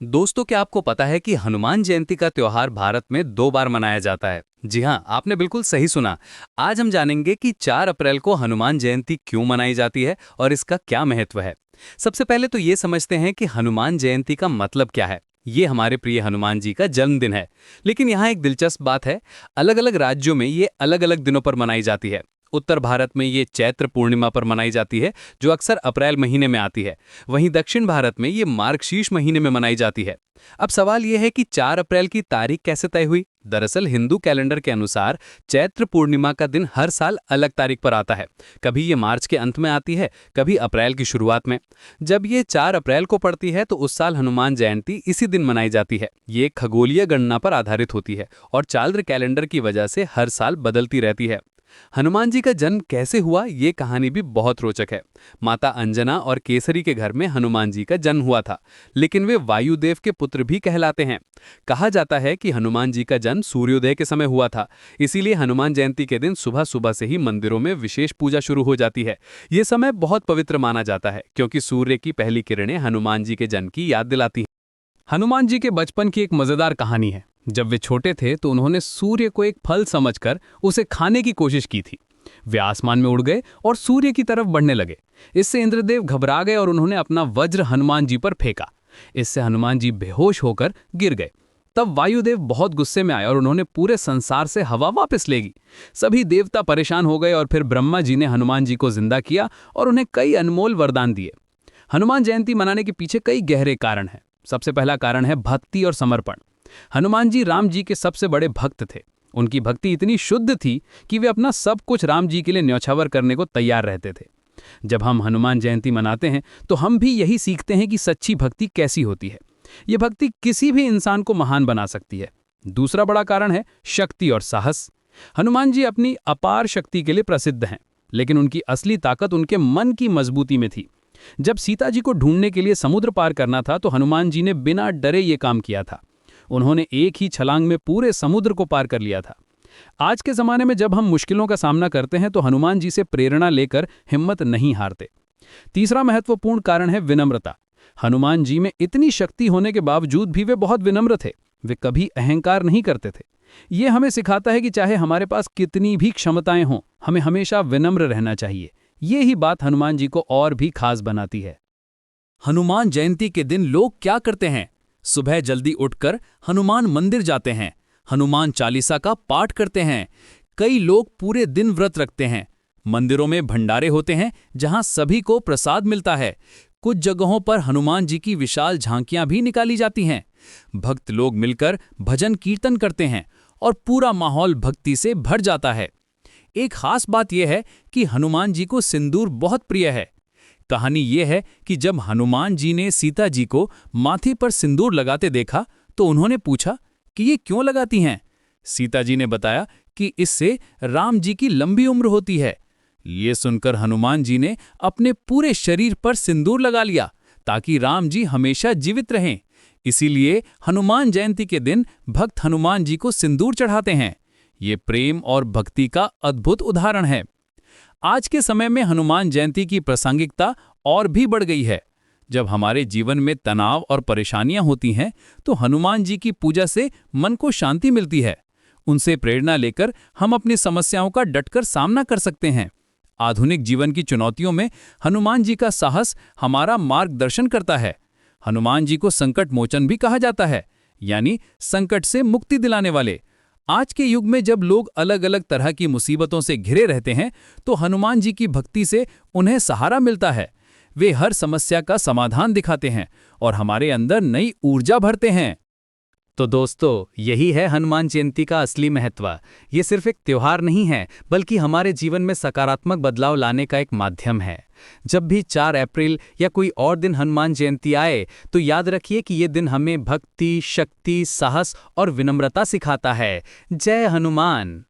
दोस्तों, क्या आपको पता है कि हनुमान जयंती का त्योहार भारत में 2 बार मनाया जाता है? जी हाँ, आपने बिल्कुल सही सुना। आज हम जानेंगे कि 4 अप्रैल को हनुमान जयंती क्यों मनाई जाती है और इसका क्या महत्व है। सबसे पहले तो ये समझते हैं कि हनुमान जयंती का मतलब क्या है। ये हमारे प्रिय हनुमान जी का जन्मदिन है। लेकिन यहाँ एक दिलचस्प बात है, अलग-अलग राज्यों में ये अलग-अलग दिनों पर मनाई जाती है। उत्तर भारत में ये चैत्र पूर्णिमा पर मनाई जाती है, जो अक्सर अप्रैल महीने में आती है। वहीं दक्षिण भारत में ये मार्गशीर्ष महीने में मनाई जाती है। अब सवाल यह है कि 4 अप्रैल की तारीख कैसे तय हुई। दरअसल हिंदू कैलेंडर के अनुसार चैत्र पूर्णिमा का दिन हर साल अलग तारीख पर आता है। कभी ये मार्च के अंत में आती है, कभी अप्रैल की शुरुआत में। जब ये 4 अप्रैल को पड़ती है तो उस साल हनुमान जयंती इसी दिन मनाई जाती है। ये खगोलीय गणना पर आधारित होती है और चांद्र कैलेंडर की वजह से हर साल बदलती रहती है। हनुमान जी का जन्म कैसे हुआ, ये कहानी भी बहुत रोचक है। माता अंजना और केसरी के घर में हनुमान जी का जन्म हुआ था, लेकिन वे वायुदेव के पुत्र भी कहलाते हैं। कहा जाता है कि हनुमान जी का जन्म सूर्योदय के समय हुआ था, इसीलिए हनुमान जयंती के दिन सुबह सुबह से ही मंदिरों में विशेष पूजा शुरू हो जाती है। ये समय बहुत पवित्र माना जाता है, क्योंकि सूर्य की पहली किरणें हनुमान जी के जन्म की याद दिलाती हैं। हनुमान जी के बचपन की एक मजेदार कहानी है। जब वे छोटे थे तो उन्होंने सूर्य को एक फल समझकर उसे खाने की कोशिश की थी। वे आसमान में उड़ गए और सूर्य की तरफ बढ़ने लगे। इससे इंद्रदेव घबरा गए और उन्होंने अपना वज्र हनुमान जी पर फेंका। इससे हनुमान जी बेहोश होकर गिर गए। तब वायुदेव बहुत गुस्से में आए और उन्होंने पूरे संसार से हवा वापस ले ली। सभी देवता परेशान हो गए और फिर ब्रह्मा जी ने हनुमान जी को जिंदा किया और उन्हें कई अनमोल वरदान दिए। हनुमान जयंती मनाने के पीछे कई गहरे कारण हैं। सबसे पहला कारण है भक्ति और समर्पण। हनुमान जी राम जी के सबसे बड़े भक्त थे। उनकी भक्ति इतनी शुद्ध थी कि वे अपना सब कुछ राम जी के लिए न्यौछावर करने को तैयार रहते थे। जब हम हनुमान जयंती मनाते हैं तो हम भी यही सीखते हैं कि सच्ची भक्ति कैसी होती है। ये भक्ति किसी भी इंसान को महान बना सकती है। दूसरा बड़ा कारण है शक्ति और साहस। हनुमान जी अपनी अपार शक्ति के लिए प्रसिद्ध हैं, लेकिन उनकी असली ताकत उनके मन की मजबूती में थी। जब सीता जी को ढूंढने के लिए समुद्र पार करना था तो हनुमान जी ने बिना डरे ये काम किया था। उन्होंने एक ही छलांग में पूरे समुद्र को पार कर लिया था। आज के ज़माने में जब हम मुश्किलों का सामना करते हैं तो हनुमान जी से प्रेरणा लेकर हिम्मत नहीं हारते। तीसरा महत्वपूर्ण कारण है विनम्रता। हनुमान जी में इतनी शक्ति होने के बावजूद भी वे बहुत विनम्र थे। वे कभी अहंकार नहीं करते थे। ये हमें सिखाता है कि चाहे हमारे पास कितनी भी क्षमताएं हों, हमें हमेशा विनम्र रहना चाहिए। ये ही बात हनुमान जी को और भी खास बनाती है। हनुमान जयंती के दिन लोग क्या करते हैं? सुबह जल्दी उठकर हनुमान मंदिर जाते हैं, हनुमान चालीसा का पाठ करते हैं। कई लोग पूरे दिन व्रत रखते हैं। मंदिरों में भंडारे होते हैं, जहां सभी को प्रसाद मिलता है। कुछ जगहों पर हनुमान जी की विशाल झांकियां भी निकाली जाती हैं। भक्त लोग मिलकर भजन कीर्तन करते हैं और पूरा माहौल भक्ति से भर जाता है। एक खास बात यह है कि हनुमान जी को सिंदूर बहुत प्रिय है। कहानी यह है कि जब हनुमान जी ने सीता जी को माथे पर सिंदूर लगाते देखा तो उन्होंने पूछा कि ये क्यों लगाती हैं। सीता जी ने बताया कि इससे राम जी की लंबी उम्र होती है। ये सुनकर हनुमान जी ने अपने पूरे शरीर पर सिंदूर लगा लिया ताकि राम जी हमेशा जीवित रहें। इसीलिए हनुमान जयंती के दिन भक्त हनुमान जी को सिंदूर चढ़ाते हैं। ये प्रेम और भक्ति का अद्भुत उदाहरण है। आज के समय में हनुमान जयंती की प्रासंगिकता और भी बढ़ गई है। जब हमारे जीवन में तनाव और परेशानियां होती हैं तो हनुमान जी की पूजा से मन को शांति मिलती है। उनसे प्रेरणा लेकर हम अपनी समस्याओं का डटकर सामना कर सकते हैं। आधुनिक जीवन की चुनौतियों में हनुमान जी का साहस हमारा मार्गदर्शन करता है। हनुमान जी को संकट मोचन भी कहा जाता है, यानी संकट से मुक्ति दिलाने वाले। आज के युग में जब लोग अलग अलग तरह की मुसीबतों से घिरे रहते हैं तो हनुमान जी की भक्ति से उन्हें सहारा मिलता है। वे हर समस्या का समाधान दिखाते हैं और हमारे अंदर नई ऊर्जा भरते हैं। तो दोस्तों, यही है हनुमान जयंती का असली महत्व। ये सिर्फ एक त्योहार नहीं है, बल्कि हमारे जीवन में सकारात्मक बदलाव लाने का एक माध्यम है। जब भी 4 अप्रैल या कोई और दिन हनुमान जयंती आए तो याद रखिए कि ये दिन हमें भक्ति, शक्ति, साहस और विनम्रता सिखाता है। जय हनुमान।